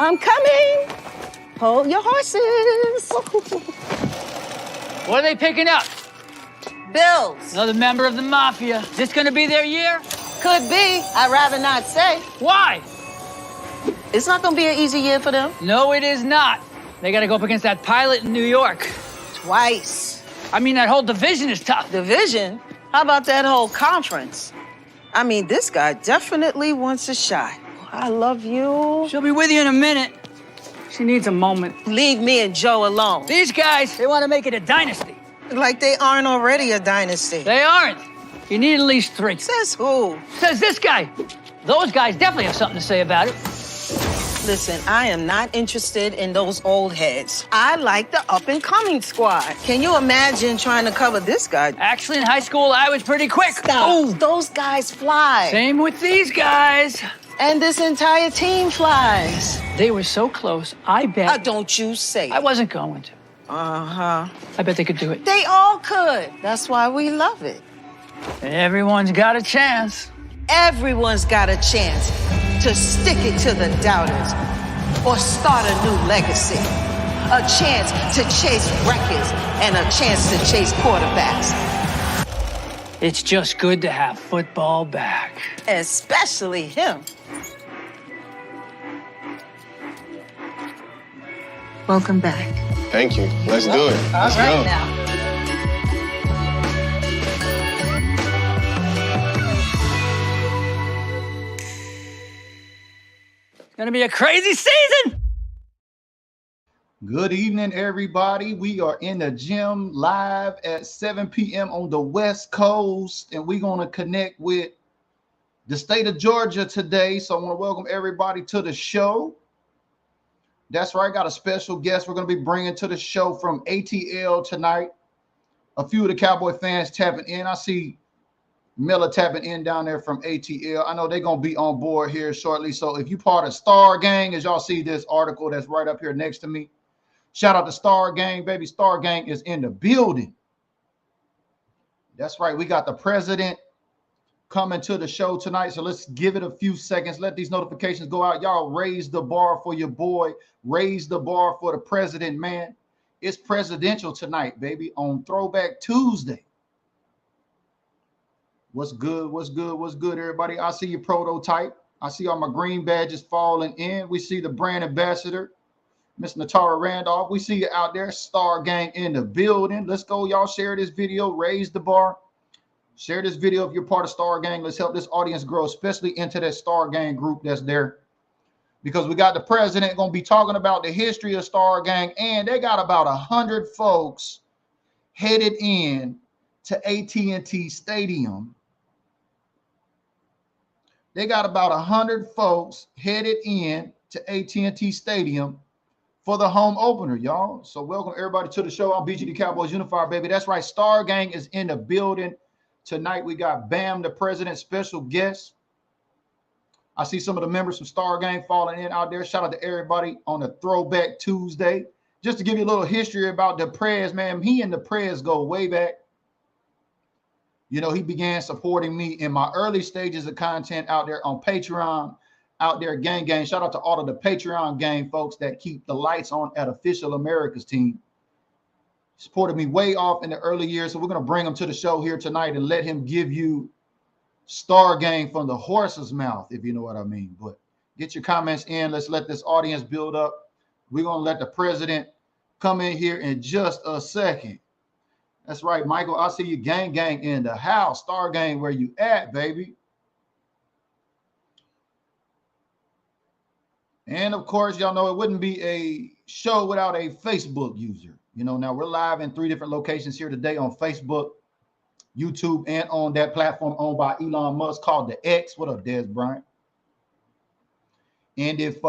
I'm coming. Hold your horses. What are they picking up? Bills. Another member of the mafia. Is this gonna be their year? Could be. I'd rather not say. Why? It's not gonna be an easy year for them. No, it is not. They gotta go up against that pilot in New York. Twice. I mean, that whole division is tough. Division? How about that whole conference? I mean, this guy definitely wants a shot. I love you. She'll be with you in a minute. She needs a moment. Leave me and Joe alone. These guys, they want to make it a dynasty. Like they aren't already a dynasty. They aren't. You need at least 3. Says who? Says this guy. Those guys definitely have something to say about it. Listen, I am not interested in those old heads. I like the up-and-coming squad. Can you imagine trying to cover this guy? Actually, in high school, I was pretty quick. Stop. Ooh. Those guys fly. Same with these guys. And this entire team flies. They were so close, I bet. Don't you say I wasn't going to. Uh-huh. I bet they could do it. They all could. That's why we love it. Everyone's got a chance. Everyone's got a chance to stick it to the doubters or start a new legacy. A chance to chase records and a chance to chase quarterbacks. It's just good to have football back. Especially him. Welcome back. Thank you. Let's do it. Let's go. Now. It's gonna be a crazy season. Good evening, everybody. We are in the gym live at 7 p.m. on the West Coast, and we're going to connect with the state of Georgia today. So I want to welcome everybody to the show. That's right. Got a special guest we're going to be bringing to the show from ATL tonight. A few of the Cowboy fans tapping in. I see Miller tapping in down there from ATL. I know they're going to be on board here shortly. So if you part of Star Gang, as y'all see this article that's right up here next to me, shout out to Star Gang, baby. Star Gang is in the building. That's right. We got the president coming to the show tonight. So let's give it a few seconds. Let these notifications go out. Y'all raise the bar for your boy. Raise the bar for the president, man. It's presidential tonight, baby, on Throwback Tuesday. What's good? What's good? What's good, everybody? I see your prototype. I see all my green badges falling in. We see the brand ambassador, Miss Natara Randolph. We see you out there. Star Gang in the building. Let's go. Y'all share this video. Raise the bar. Share this video if you're part of Star Gang. Let's help this audience grow, especially into that Star Gang group that's there. Because we got the president going to be talking about the history of Star Gang. And they got about 100 folks headed in to AT&T Stadium. They got about 100 folks headed in to AT&T Stadium for the home opener, y'all. So welcome everybody to the show. I'm BGD Cowboys Unified, baby. That's right. Star Gang is in the building tonight. We got Bam, the president, special guest. I see some of the members from Star Gang falling in out there. Shout out to everybody on a Throwback Tuesday. Just to give you a little history about the Prez, man. He and the Prez go way back. You know, he began supporting me in my early stages of content out there on Patreon. Out there, gang. Shout out to all of the Patreon gang folks that keep the lights on at Official America's team. Supported me way off in the early years. So we're going to bring him to the show here tonight and let him give you Star Gang from the horse's mouth, if you know what I mean. But get your comments in. Let's let this audience build up. We're going to let the president come in here in just a second. That's right, Michael. I see you gang in the house. Star Gang, where you at, baby? And of course, y'all know it wouldn't be a show without a Facebook user. You know, now we're live in 3 different locations here today on Facebook, YouTube, and on that platform owned by Elon Musk called the X. What up, Des Bryant? And if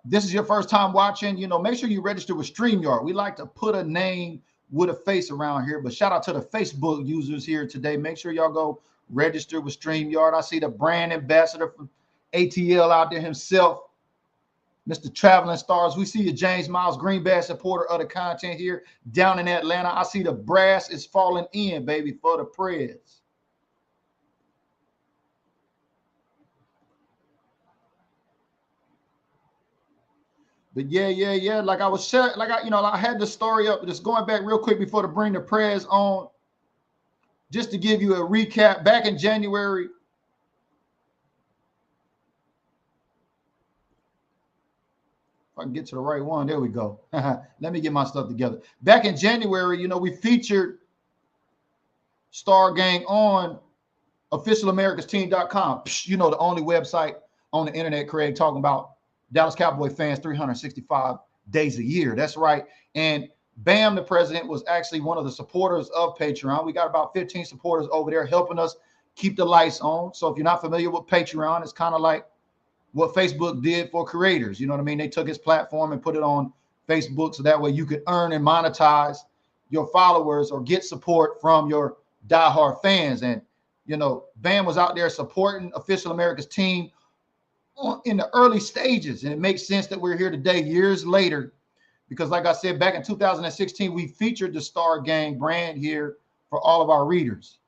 this is your first time watching, you know, make sure you register with StreamYard. We like to put a name with a face around here, but shout out to the Facebook users here today. Make sure y'all go register with StreamYard. I see the brand ambassador from ATL out there himself, Mr. Traveling Stars. We see you, James Miles, Green Bad supporter of the content here down in Atlanta. I see the brass is falling in, baby, for the Prez. But yeah. Like I was sharing, like I had the story up, just going back real quick before to bring the prayers on. Just to give you a recap, back in January, if I can get to the right one, there we go. Let me get my stuff together. Back in January, we featured Star Gang on officialamericasteam.com. The only website on the internet, Craig, talking about Dallas Cowboy fans 365 days a year. That's right. And Bam, the president, was actually one of the supporters of Patreon. We got about 15 supporters over there helping us keep the lights on. So if you're not familiar with Patreon, it's kind of like what Facebook did for creators. You know what I mean? They took his platform and put it on Facebook so that way you could earn and monetize your followers or get support from your diehard fans. And, Bam was out there supporting Official America's team in the early stages. And it makes sense that we're here today, years later, because like I said, back in 2016, we featured the Star Gang brand here for all of our readers.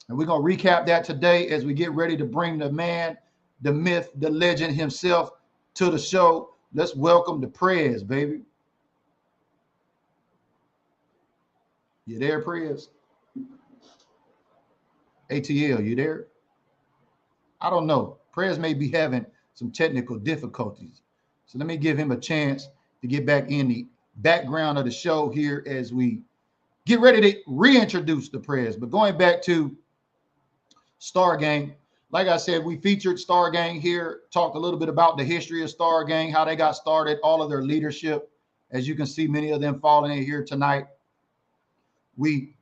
And we're going to recap that today as we get ready to bring the man, the myth, the legend himself to the show. Let's welcome the Prez, baby. You there, Prez? ATL, you there? I don't know. Prez may be having some technical difficulties. So let me give him a chance to get back in the background of the show here as we get ready to reintroduce the Prez. But going back to Star Gang, like I said, we featured Star Gang here, talked a little bit about the history of Star Gang, how they got started, all of their leadership. As you can see, many of them falling in here tonight. We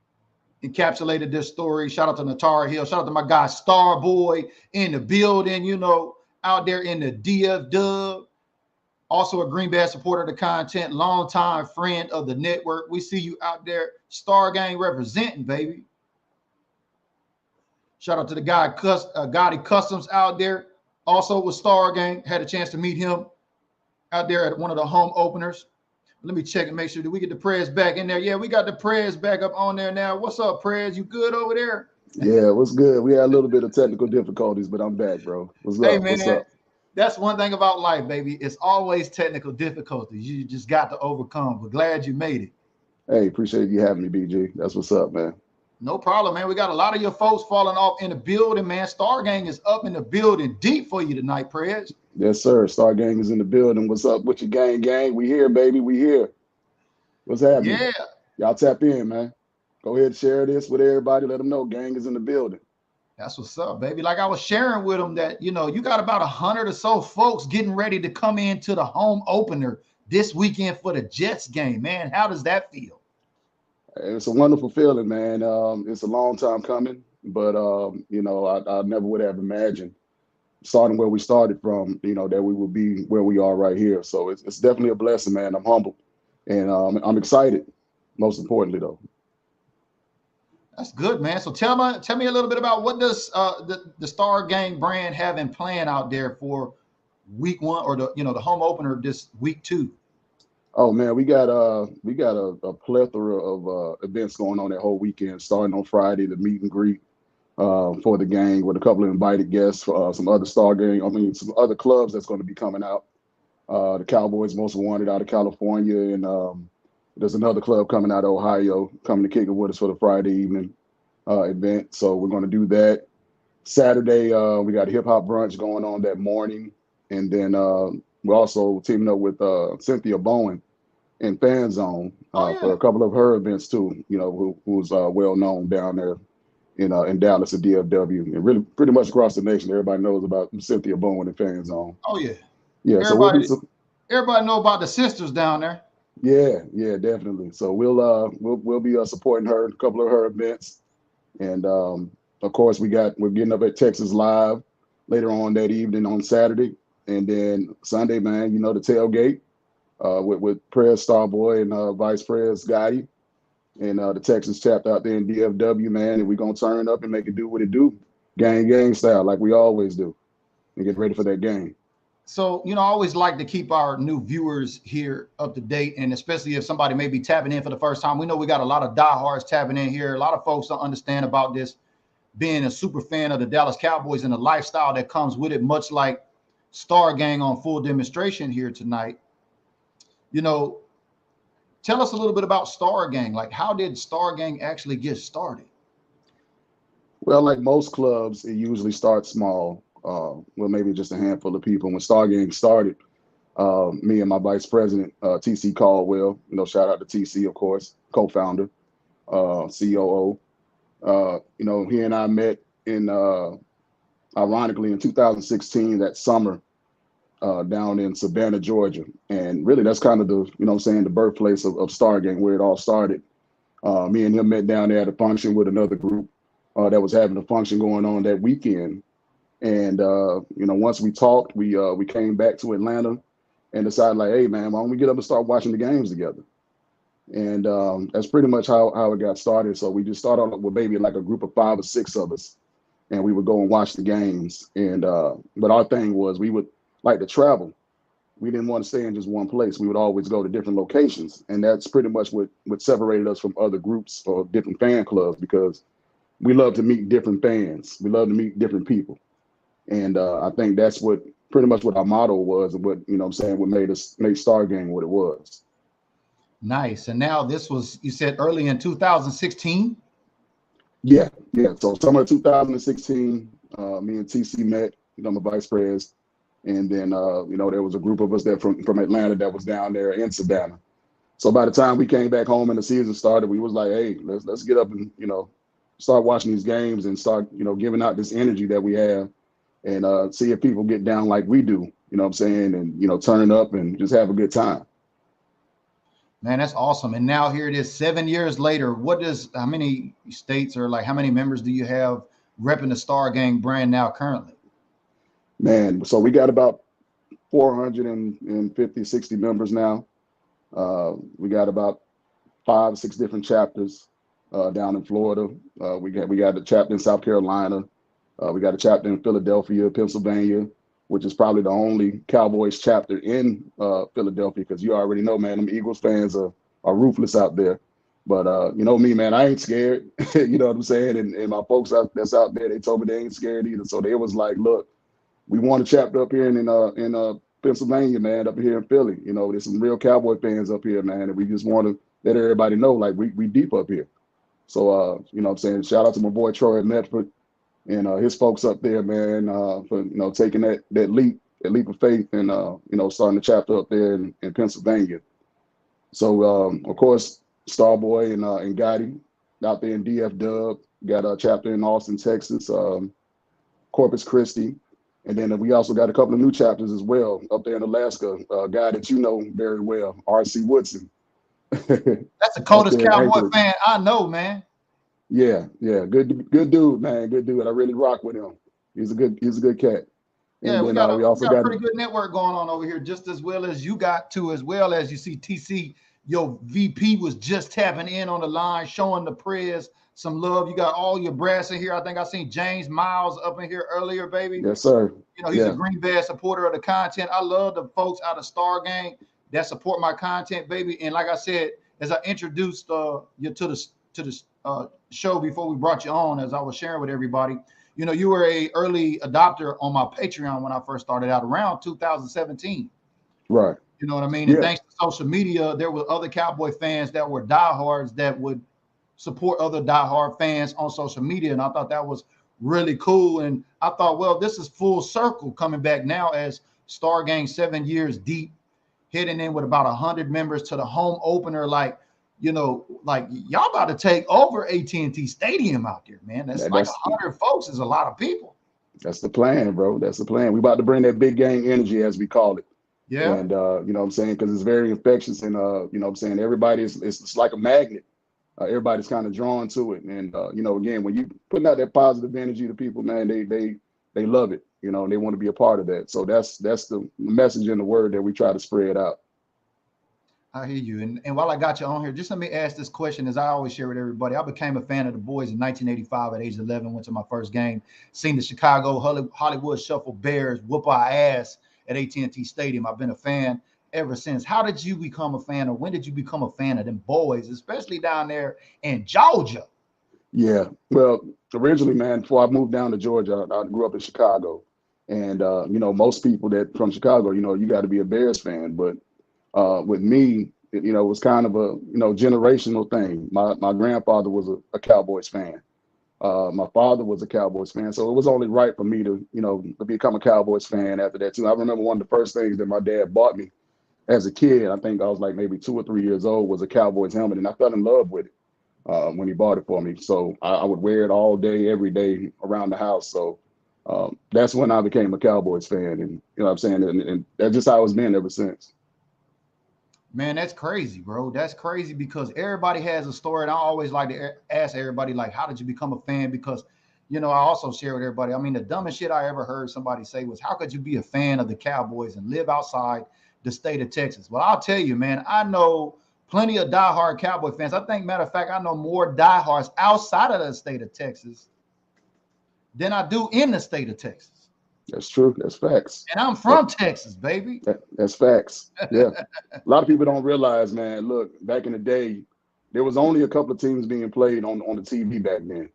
encapsulated this story. Shout out to Natara Hill. Shout out to my guy Star Boy in the building, out there in the DF Dub. Also a Green Bay supporter of the content, longtime friend of the network. We see you out there, Star Gang representing, baby. Shout out to the guy, Gotti Customs out there. Also with Star Gang, had a chance to meet him out there at one of the home openers. Let me check and make sure that we get the Prez back in there. Yeah, we got the Prez back up on there now. What's up, Prez? You good over there? Yeah, what's good? We had a little bit of technical difficulties, but I'm back, bro. What's up? Hey, man. What's up? That's one thing about life, baby. It's always technical difficulties. You just got to overcome. We're glad you made it. Hey, appreciate you having me, BG. That's what's up, man. No problem, man. We got a lot of your folks falling off in the building, man. Star Gang is up in the building deep for you tonight, Prez. Yes, sir. Star Gang is in the building. What's up with your gang? We here, baby. We here. What's happening? Yeah. Y'all tap in, man. Go ahead and share this with everybody. Let them know gang is in the building. That's what's up, baby. Like I was sharing with them that, you got about 100 or so folks getting ready to come into the home opener this weekend for the Jets game, man. How does that feel? It's a wonderful feeling, man. It's a long time coming, but, I never would have imagined starting where we started from, that we would be where we are right here. So it's definitely a blessing, man. I'm humbled and I'm excited, most importantly, though. That's good, man. So tell me a little bit about what does the Star Gang brand have in plan out there for week one or the home opener this week 2? Oh man, we got a plethora of events going on that whole weekend, starting on Friday, the meet and greet for the gang with a couple of invited guests, some other Star Gang, some other clubs that's going to be coming out. The Cowboys Most Wanted out of California, and there's another club coming out of Ohio coming to kick it with us for the Friday evening event. So we're going to do that. Saturday, we got a hip hop brunch going on that morning. And then we're also teaming up with Cynthia Bowen in Fan Zone for a couple of her events too, who's well known down there in Dallas at DFW. And really pretty much across the nation, everybody knows about Cynthia Bowen in Fan Zone. Oh, yeah. Yeah, everybody know about the sisters down there. Yeah, definitely. So we'll be supporting her, a couple of her events, and of course we're getting up at Texas Live later on that evening on Saturday, and then Sunday, man, the tailgate with Prez Starboy and Vice Prez Gotti and the Texas chapter out there in DFW, man, and we're gonna turn up and make it do what it do, gang style, like we always do, and get ready for that game. So, I always like to keep our new viewers here up to date, and especially if somebody may be tapping in for the first time. We know we got a lot of diehards tapping in here. A lot of folks don't understand about this, being a super fan of the Dallas Cowboys and the lifestyle that comes with it, much like Star Gang on full demonstration here tonight. You know, tell us a little bit about Star Gang. Like, how did Star Gang actually get started? Well, like most clubs, it usually starts small. Well, maybe just a handful of people. When Star Gang started, me and my vice president, TC Caldwell, shout out to TC, of course, co-founder, COO. He and I met ironically, in 2016, that summer, down in Savannah, Georgia. And really, that's kind of the birthplace of Star Gang, where it all started. Me and him met down there at a function with another group that was having a function going on that weekend. And, once we talked, we came back to Atlanta and decided, like, hey, man, why don't we get up and start watching the games together? And that's pretty much how it got started. So we just started with maybe like a group of 5 or 6 of us, and we would go and watch the games. And but our thing was we would like to travel. We didn't want to stay in just one place. We would always go to different locations. And that's pretty much what separated us from other groups or different fan clubs, because we love to meet different fans. We love to meet different people. And I think that's pretty much what our motto was, and what made Star Gang what it was. Nice. And now this was, you said, early in 2016? Yeah. So summer 2016, me and TC met, my vice president. And then, there was a group of us that from Atlanta that was down there in Savannah. So by the time we came back home and the season started, we was like, hey, let's get up and, start watching these games and start, giving out this energy that we have, and see if people get down like we do, and, turning up and just have a good time. Man, that's awesome. And now here it is 7 years later. How many states, or like how many members do you have repping the Star Gang brand now currently? Man, so we got about 450, 60 members now. We got about 5 or 6 different chapters down in Florida. We got a chapter in South Carolina. We got a chapter in Philadelphia, Pennsylvania, which is probably the only Cowboys chapter in Philadelphia, because you already know, man, them Eagles fans are ruthless out there. But me, man, I ain't scared. You know what I'm saying? And my folks that's out there, they told me they ain't scared either. So they was like, look, we want a chapter up here in Pennsylvania, man, up here in Philly. There's some real Cowboy fans up here, man, and we just want to let everybody know, like, we deep up here. So, what I'm saying, shout out to my boy Troy at Medford and his folks up there, man, for taking that leap of faith, and starting the chapter up there in Pennsylvania. So of course, Starboy and Gotti out there in DF Dub, got a chapter in Austin, Texas, Corpus Christi, and then we also got a couple of new chapters as well up there in Alaska. A guy that you know very well, R.C. Woodson. That's the coldest Cowboy fan I know, man. Yeah, good dude, man, good dude. I really rock with him. He's a good cat. And yeah, we got a pretty good network going on over here, just as well as you got to, as well as you see TC, your VP was just tapping in on the line, showing the prayers some love. You got all your brass in here. I think I seen James Miles up in here earlier, baby. Yes, sir. He's a Green Bay supporter of the content. I love the folks out of Star Gang that support my content, baby. And like I said, as I introduced you to the show before we brought you on, as I was sharing with everybody, you were a early adopter on my Patreon when I first started out around 2017. Right. You know what I mean? Yeah. And thanks to social media, there were other Cowboy fans that were diehards that would support other diehard fans on social media. And I thought that was really cool. And I thought, well, this is full circle coming back now as Star Gang 7 years deep, heading in with about 100 members to the home opener. Like y'all about to take over AT&T Stadium out there, man. That's 100 folks is a lot of people. That's the plan, bro. That's the plan. We about to bring that big gang energy, as we call it. Yeah. And you know what I'm saying, because it's very infectious, and you know what I'm saying, everybody it's like a magnet. Everybody's kind of drawn to it, and again, when you putting out that positive energy to people, man, they love it. They want to be a part of that. So that's the message and the word that we try to spread out. I hear you. And while I got you on here, just let me ask this question, as I always share with everybody. I became a fan of the boys in 1985 at age 11, went to my first game, seen the Chicago Hollywood Shuffle Bears whoop our ass at AT&T Stadium. I've been a fan ever since. How did you become a fan, or when did you become a fan of them boys, especially down there in Georgia? Yeah, well, originally, man, before I moved down to Georgia, I grew up in Chicago. And, most people that from Chicago, you got to be a Bears fan. But With me, it was kind of a generational thing. My grandfather was a Cowboys fan. My father was a Cowboys fan, so it was only right for me to become a Cowboys fan after that too. I remember one of the first things that my dad bought me as a kid. I think I was like maybe 2 or 3 years old. Was a Cowboys helmet, and I fell in love with it when he bought it for me. So I would wear it all day, every day around the house. So that's when I became a Cowboys fan, and what I'm saying, and that's just how it's been ever since. Man, that's crazy, bro. That's crazy because everybody has a story. And I always like to ask everybody, like, how did you become a fan? Because, I also share with everybody. I mean, the dumbest shit I ever heard somebody say was, how could you be a fan of the Cowboys and live outside the state of Texas? Well, I'll tell you, man, I know plenty of diehard Cowboy fans. I think, matter of fact, I know more diehards outside of the state of Texas than I do in the state of Texas. That's true. That's facts. And I'm from Texas, baby. That's facts. Yeah. A lot of people don't realize, man, look, back in the day, there was only a couple of teams being played on the TV back then,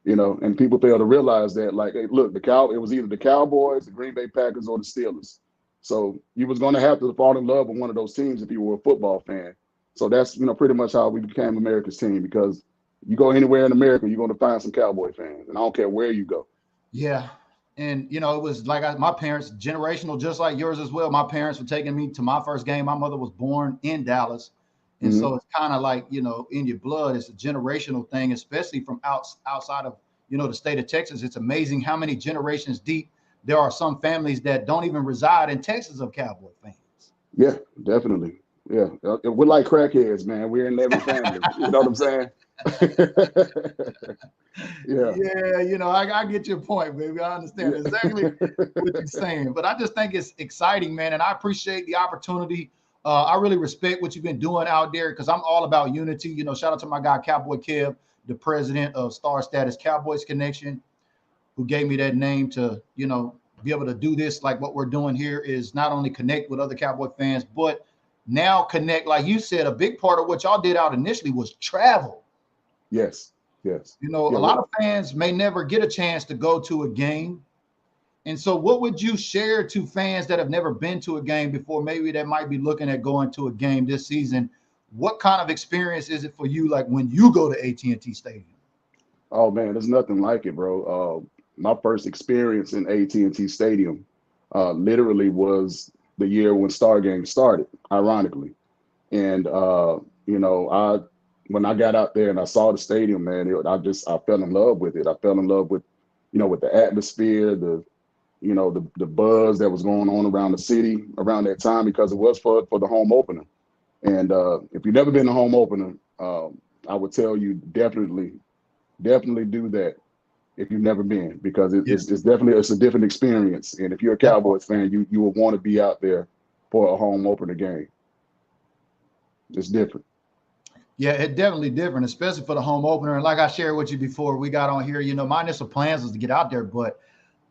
and people fail to realize that, like, hey, look, it was either the Cowboys, the Green Bay Packers, or the Steelers. So you was going to have to fall in love with one of those teams if you were a football fan. So that's, pretty much how we became America's team, because you go anywhere in America, you're going to find some Cowboy fans, and I don't care where you go. Yeah. And, it was like my parents, generational, just like yours as well. My parents were taking me to my first game. My mother was born in Dallas. And so it's kind of like, in your blood, it's a generational thing, especially from outside of, the state of Texas. It's amazing how many generations deep there are some families that don't even reside in Texas of Cowboy fans. Yeah, definitely. Yeah. We're like crackheads, man. We're in every family. You know what I'm saying? Yeah, I get your point, baby. I understand exactly what you're saying, but I just think it's exciting, man, and I appreciate the opportunity. I really respect what you've been doing out there, because I'm all about unity. Shout out to my guy Cowboy Kev, the president of Star Status Cowboys Connection, who gave me that name to be able to do this. Like what we're doing here is not only connect with other Cowboy fans, but now connect, like you said, a big part of what y'all did out initially was travel. Yes. A lot of fans may never get a chance to go to a game. And so what would you share to fans that have never been to a game before, maybe that might be looking at going to a game this season? What kind of experience is it for you, like when you go to AT&T Stadium? Oh, man, there's nothing like it, bro. My first experience in AT&T Stadium literally was the year when Star Game started, ironically. And, when I got out there and I saw the stadium, man, I fell in love with it. I fell in love with, with the atmosphere, the buzz that was going on around the city around that time, because it was for the home opener. And if you've never been to home opener, I would tell you definitely do that if you've never been, because it's a different experience. And if you're a Cowboys fan, you will want to be out there for a home opener game. It's different. Yeah, it's definitely different, especially for the home opener. And like I shared with you before we got on here, my initial plans was to get out there, but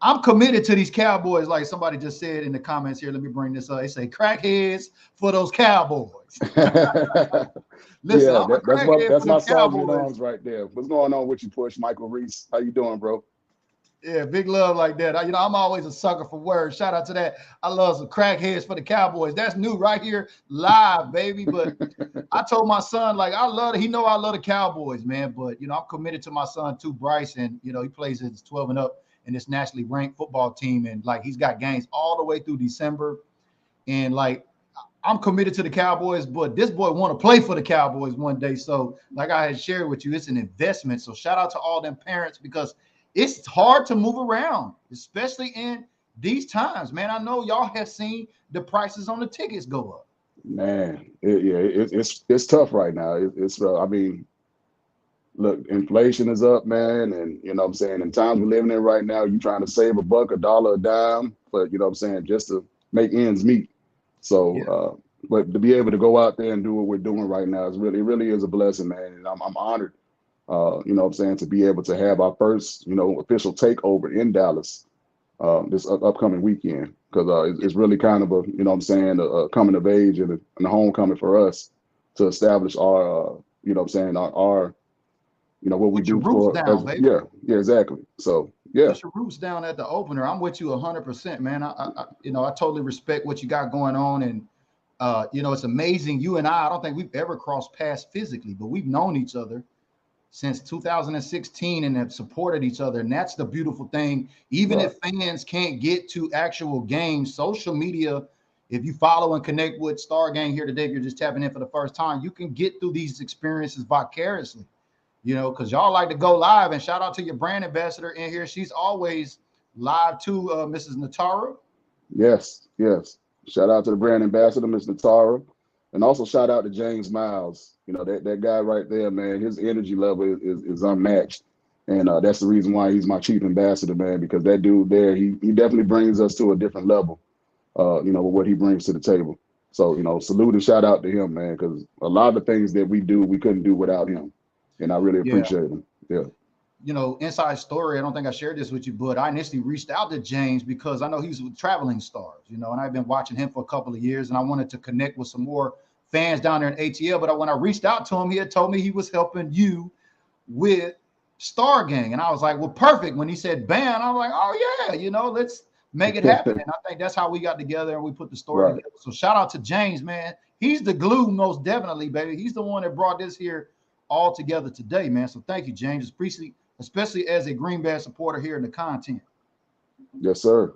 I'm committed to these Cowboys. Like somebody just said in the comments here, let me bring this up. They say crackheads for those Cowboys. Listen, yeah, that's my sergeant at arms right there. What's going on with you, Push? Michael Reese, how you doing, bro? Yeah, big love like that. I'm always a sucker for words. Shout out to that. I love some crackheads for the Cowboys. That's new right here live, baby. But I told my son, like, I love the Cowboys, man. But, I'm committed to my son too, Bryce. And, he plays his 12 and up in this nationally ranked football team. And, like, he's got games all the way through December. And, like, I'm committed to the Cowboys, but this boy want to play for the Cowboys one day. So, like I had shared with you, it's an investment. So shout out to all them parents, because it's hard to move around, especially in these times, man. I know y'all have seen the prices on the tickets go up. Man, it's tough right now. I mean, look, inflation is up, man, and you know what I'm saying, in times we're living in right now, you're trying to save a buck, a dollar, a dime, but you know what I'm saying, just to make ends meet. So, but to be able to go out there and do what we're doing right now is really is a blessing, man, and I'm honored. You know what I'm saying, to be able to have our first, official takeover in Dallas this upcoming weekend, because it's really kind of a coming of age and a homecoming for us to establish our, our what we do for down, baby. Yeah, exactly. So yeah, put your roots down at the opener. I'm with you 100%, man. I totally respect what you got going on, and It's amazing. You and I don't think we've ever crossed paths physically, but we've known each other since 2016 and have supported each other. And that's the beautiful thing. Even if fans can't get to actual games, social media, if you follow and connect with Star Gang here today, if you're just tapping in for the first time, you can get through these experiences vicariously, because y'all like to go live. And shout out to your brand ambassador in here. She's always live too, Mrs. Natara. Yes. Shout out to the brand ambassador, Ms. Natara. And also shout out to James Miles. That guy right there, man, his energy level is unmatched. And that's the reason why he's my chief ambassador, man, because that dude there, he definitely brings us to a different level, with what he brings to the table. So, salute and shout out to him, man, because a lot of the things that we do, we couldn't do without him. And I really appreciate him. Yeah. Inside story, I don't think I shared this with you, but I initially reached out to James because I know he's with Traveling Stars, and I've been watching him for a couple of years, and I wanted to connect with some more fans down there in ATL. But when I reached out to him, he had told me he was helping you with Star Gang. And I was like, well, perfect. When he said band, I was like, oh yeah, let's make it happen. And I think that's how we got together and we put the story together. So shout out to James, man. He's the glue, most definitely, baby. He's the one that brought this here all together today, man. So thank you, James. Appreciate, especially as a Green Bay supporter here in the content. Yes, sir.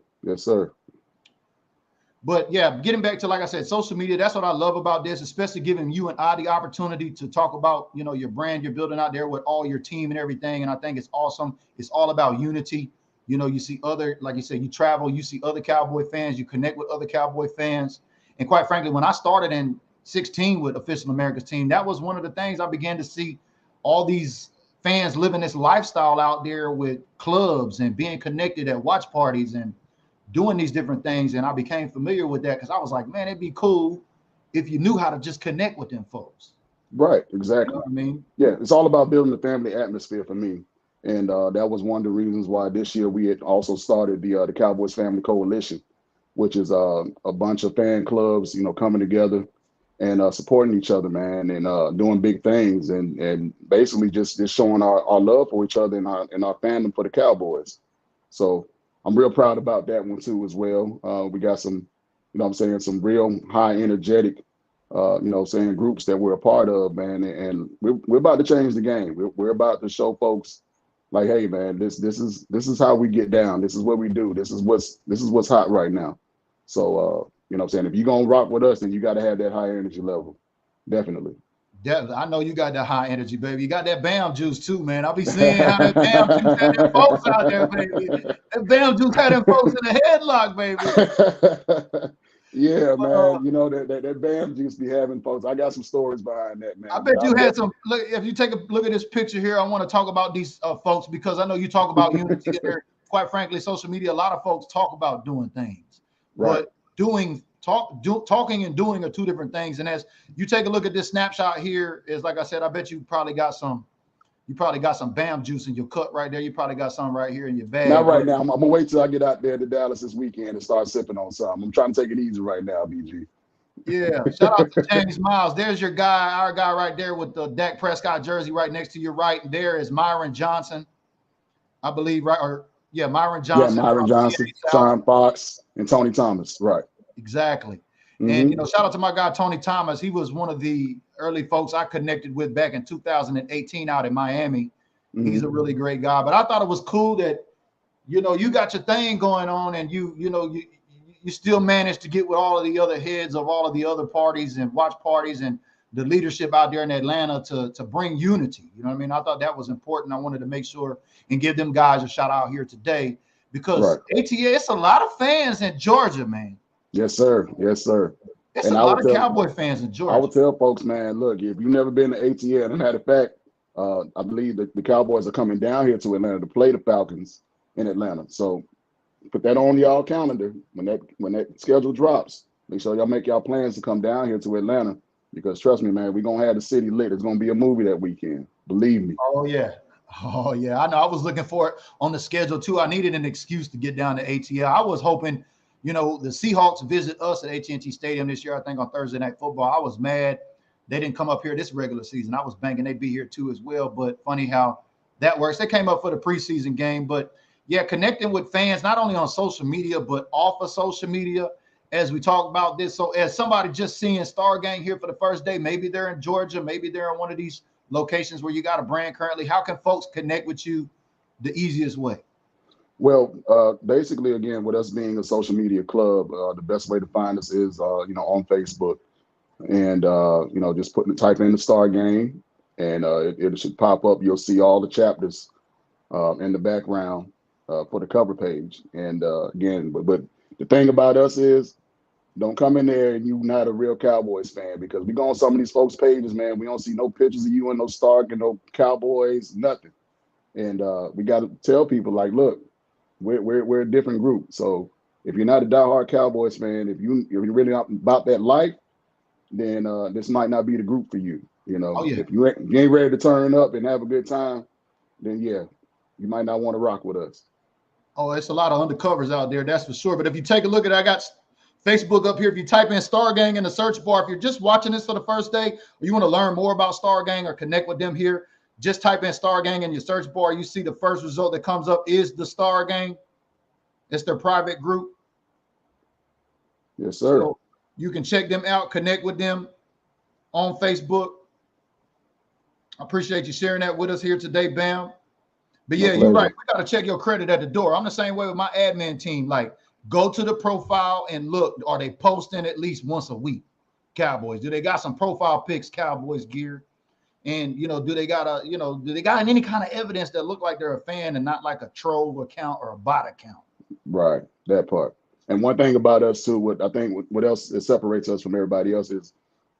But yeah, getting back to, like I said, social media, that's what I love about this, especially giving you and I the opportunity to talk about, your brand you're building out there with all your team and everything. And I think it's awesome. It's all about unity. You see other, like you said, you travel, you see other Cowboy fans, you connect with other Cowboy fans. And quite frankly, when I started in 16 with Official America's Team, that was one of the things I began to see all these fans living this lifestyle out there with clubs and being connected at watch parties and doing these different things. And I became familiar with that because I was like, man, it'd be cool if you knew how to just connect with them folks. Right, exactly. You know what I mean? Yeah, it's all about building the family atmosphere for me. And that was one of the reasons why this year we had also started the Cowboys Family Coalition, which is a bunch of fan clubs, coming together and supporting each other, man, and doing big things and basically just showing our love for each other and our fandom for the Cowboys. So I'm real proud about that one too as well. We got some, some real high energetic, groups that we're a part of, man, and we're about to change the game. We're about to show folks like, hey, man, this is how we get down. This is what we do. This is what's hot right now. So, if you're gonna rock with us, then you got to have that high energy level. Definitely. I know you got that high energy, baby. You got that BAM juice too, man. I'll be seeing how that BAM juice had them folks out there, baby. That BAM juice had them folks in a headlock, baby. Yeah, man. That BAM juice be having folks. I got some stories behind that, man. I bet you had some. Look, if you take a look at this picture here, I want to talk about these folks because I know you talk about unity there. Quite frankly, social media, a lot of folks talk about doing things, but talking and doing are two different things. And as you take a look at this snapshot here, is like I said, I bet you probably got some BAM juice in your cup right there. You probably got some right here in your bag. Not right now. I'm gonna wait till I get out there to Dallas this weekend and start sipping on some. I'm trying to take it easy right now, BG. Yeah, shout out to James Miles. There's your guy, our guy right there with the Dak Prescott jersey right next to your right. And there is Myron Johnson, I believe, right? Myron Johnson. Yeah, Myron Johnson, Sean Fox, and Tony Thomas. Right. Exactly. And shout out to my guy Tony Thomas. He was one of the early folks I connected with back in 2018 out in Miami. He's a really great guy. But I thought it was cool that you got your thing going on, and you still managed to get with all of the other heads of all of the other parties and watch parties and the leadership out there in Atlanta to bring unity. You know what I mean? I thought that was important. I wanted to make sure and give them guys a shout out here today because ATA, it's a lot of fans in Georgia, man. Yes, sir. Yes, sir. It's a lot of Cowboy fans in Georgia. I would tell folks, man, look, if you've never been to ATL, and matter of fact, I believe that the Cowboys are coming down here to Atlanta to play the Falcons in Atlanta. So put that on y'all calendar when that schedule drops. Make sure y'all make y'all plans to come down here to Atlanta because trust me, man, we're gonna have the city lit. It's gonna be a movie that weekend. Believe me. Oh yeah. I know. I was looking for it on the schedule too. I needed an excuse to get down to ATL. I was hoping, the Seahawks visit us at AT&T Stadium this year, I think on Thursday Night Football. I was mad they didn't come up here this regular season. I was banking they'd be here too as well. But funny how that works. They came up for the preseason game. But yeah, connecting with fans, not only on social media, but off of social media. as we talk about this. So as somebody just seeing Star Gang here for the first day, maybe they're in Georgia, maybe they're in one of these locations where you got a brand currently. How can folks connect with you the easiest way? Well, basically, again, with us being a social media club, the best way to find us is, on Facebook. And, just type in the Star Gang, and it should pop up. You'll see all the chapters in the background for the cover page. And again, but the thing about us is, don't come in there and you not a real Cowboys fan, because we go on some of these folks' pages, man. We don't see no pictures of you and no Stark and no Cowboys, nothing. And we got to tell people, like, look, we're a different group. So if you're not a diehard Cowboys fan, if you're really not about that life, then this might not be the group for you. Oh, yeah. If you ain't ready to turn up and have a good time, then yeah, you might not want to rock with us. Oh, it's a lot of undercovers out there, that's for sure. But if you take a look at it, I got Facebook up here. If you type in Star Gang in the search bar, if you're just watching this for the first day, or you want to learn more about Star Gang or connect with them here, just type in Star Gang in your search bar. You see the first result that comes up is the Star Gang. It's their private group. Yes, sir. So you can check them out, connect with them on Facebook. I appreciate you sharing that with us here today, Bam. But yeah, you're right. We got to check your credit at the door. I'm the same way with my admin team. Like, go to the profile and look, are they posting at least once a week? Cowboys, do they got some profile pics, Cowboys gear? And, do they got any kind of evidence that look like they're a fan and not like a troll account or a bot account? Right, that part. And one thing about us too, what else that separates us from everybody else is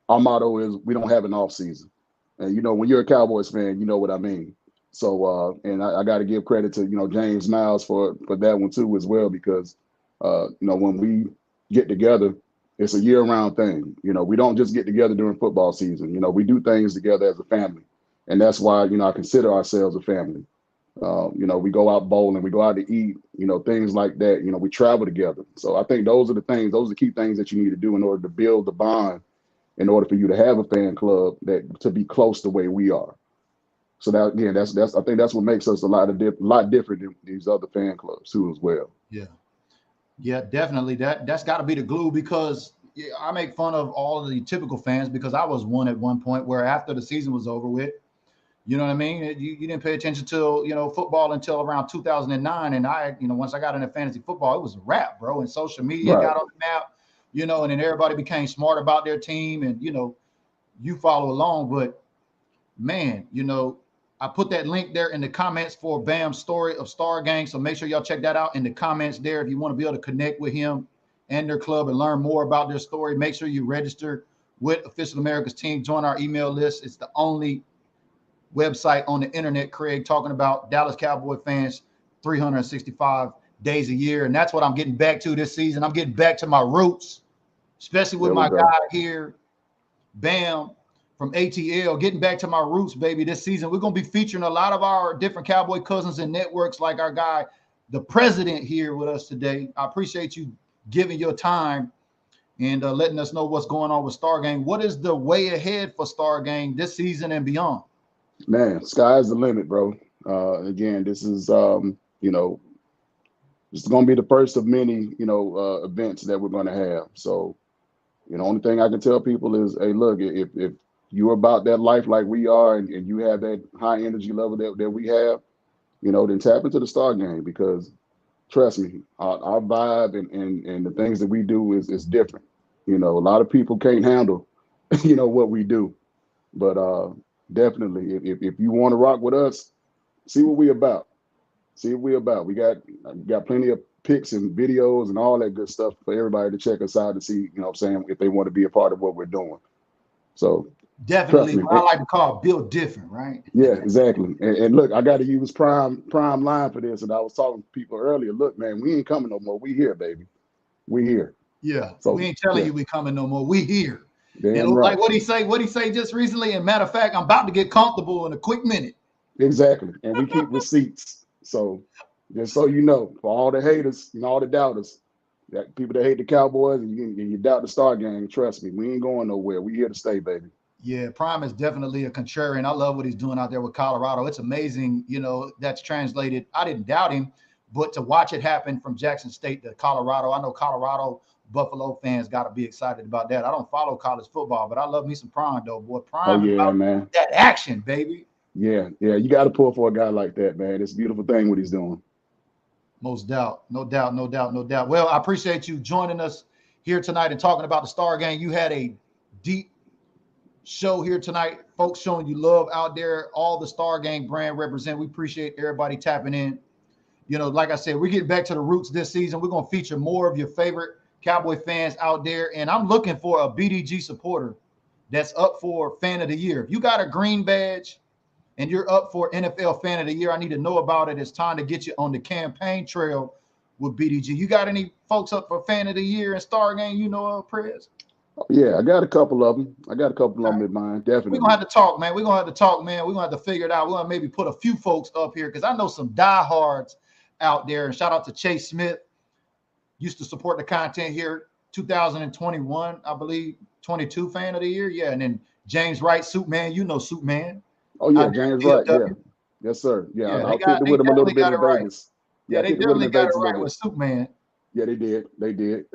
our motto is we don't have an off season. And when you're a Cowboys fan, you know what I mean. So and I got to give credit to James Miles for that one too as well, because when we get together, it's a year-round thing. We don't just get together during football season. We do things together as a family, and that's why I consider ourselves a family. We go out bowling, we go out to eat, things like that. We travel together. So I think those are the key things that you need to do in order to build the bond, in order for you to have a fan club to be close the way we are. So that, again, I think that's what makes us a lot different than these other fan clubs too as well. Yeah, definitely. That's got to be the glue, because I make fun of all of the typical fans, because I was one at one point where after the season was over with, you know what I mean? You didn't pay attention to, football until around 2009. And once I got into fantasy football, it was a wrap, bro. And social media got on the map, and then everybody became smart about their team, and, you follow along. But man, I put that link there in the comments for Bam's story of Star Gang. So make sure y'all check that out in the comments there. If you want to be able to connect with him and their club and learn more about their story, make sure you register with Official America's Team. Join our email list. It's the only website on the internet, Craig, talking about Dallas Cowboy fans 365 days a year. And that's what I'm getting back to this season. I'm getting back to my roots, especially with my guy here, Bam, from ATL, getting back to my roots, baby. This season, we're going to be featuring a lot of our different Cowboy cousins and networks, like our guy, the president, here with us today. I appreciate you giving your time and letting us know what's going on with Star Gang. What is the way ahead for Star Gang this season and beyond? Man, sky's the limit, bro. Again, this is, it's going to be the first of many, events that we're going to have. So, the only thing I can tell people is, hey, look, if you're about that life like we are, and you have that high energy level that we have, then tap into the Star Gang, because trust me, our vibe and the things that we do is different. A lot of people can't handle, what we do, but definitely, if you want to rock with us, see what we about. We got plenty of pics and videos and all that good stuff for everybody to check us out and see, if they want to be a part of what we're doing. So definitely, what I like to call build different, right? Yeah, exactly. And look, I got to use prime line for this. And I was talking to people earlier. Look, man, we ain't coming no more. We here, baby. We here. Yeah. So we ain't telling you we coming no more. We here. And like what he say just recently. And matter of fact, I'm about to get comfortable in a quick minute. Exactly. And we keep receipts. So just so you know, for all the haters and all the doubters, that people that hate the Cowboys and you doubt the Star Gang, trust me, we ain't going nowhere. We here to stay, baby. Yeah, Prime is definitely a contrarian. I love what he's doing out there with Colorado. It's amazing, that's translated. I didn't doubt him, but to watch it happen from Jackson State to Colorado, I know Colorado Buffalo fans got to be excited about that. I don't follow college football, but I love me some Prime, though, boy. Oh Prime is yeah, about man. that action, baby. Yeah. You got to pull for a guy like that, man. It's a beautiful thing what he's doing. Most doubt. No doubt. No doubt. No doubt. Well, I appreciate you joining us here tonight and talking about the Star Gang. You had a deep show here tonight. Folks showing you love out there. All the Star Gang brand represent. We appreciate everybody tapping in. You know, like I said, we're getting back to the roots this season. We're going to feature more of your favorite Cowboy fans out there. And I'm looking for a BDG supporter that's up for Fan of the Year. If you got a green badge and you're up for NFL Fan of the Year, I need to know about it. It's time to get you on the campaign trail with BDG. You got any folks up for Fan of the Year and Star Gang you know of, Prez? Yeah, I got a couple of them. In mind, definitely. We're going to have to talk, man. We're going to have to talk, man. We're going to have to figure it out. We're going to maybe put a few folks up here because I know some diehards out there. And shout out to Chase Smith. Used to support the content here. 2021, I believe, 22 Fan of the Year. Yeah, and then James Wright, Soup Man. You know Soup Man. Oh, yeah, James Wright. Yeah. Yes, sir. Yeah, I picked with him a little bit in Vegas. Yeah, they definitely got it right with Soup Man. Yeah, they did. Yeah. They did.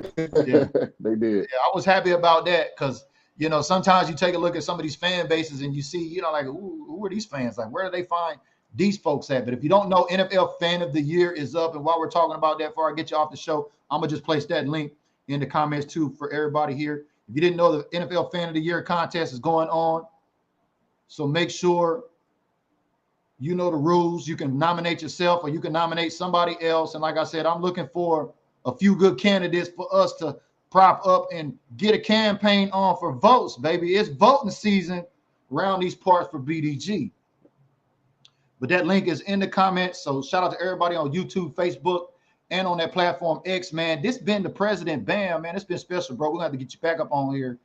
Yeah, I was happy about that because, you know, sometimes you take a look at some of these fan bases and you see, you know, like, who are these fans? Like, where do they find these folks at? But if you don't know, NFL Fan of the Year is up. And while we're talking about that, before I get you off the show, I'm going to just place that link in the comments, too, for everybody here. If you didn't know, the NFL Fan of the Year contest is going on. So make sure you know the rules. You can nominate yourself or you can nominate somebody else. And like I said, I'm looking for a few good candidates for us to prop up and get a campaign on for votes, baby. It's voting season around these parts for BDG. But that link is in the comments. So shout out to everybody on YouTube, Facebook, and on that platform X, man. This been the President Bam, man. It's been special, bro. We're going to have to get you back up on here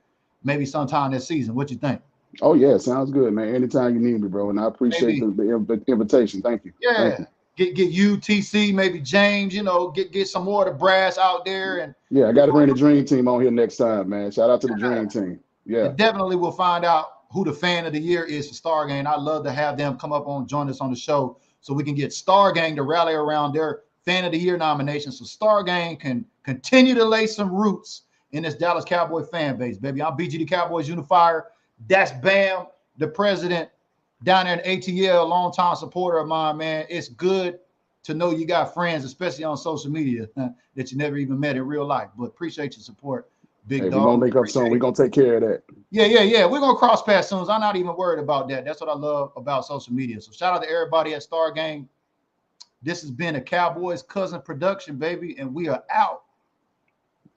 maybe sometime this season. What you think? Oh, yeah. Sounds good, man. Anytime you need me, bro. And I appreciate the invitation. Thank you. Yeah. Thank you. Get you, TC, maybe James, you know, get some more of the brass out there. And yeah, I got to bring the Dream Team on here next time, man. Shout out to the Dream Team. Yeah. And definitely we'll find out who the Fan of the Year is for Star Gang. I'd love to have them come up on, join us on the show so we can get Star Gang to rally around their Fan of the Year nomination so Star Gang can continue to lay some roots in this Dallas Cowboy fan base, baby. I'm BGD Cowboys Unifier. That's Bam, the president down there in ATL, a longtime supporter of mine, man. It's good to know you got friends, especially on social media, that you never even met in real life. But appreciate your support, big dog. We're going to link up soon. We're going to take care of that. Yeah. We're going to cross paths soon. I'm not even worried about that. That's what I love about social media. So shout out to everybody at Star Gang. This has been a Cowboys Cousin production, baby, and we are out.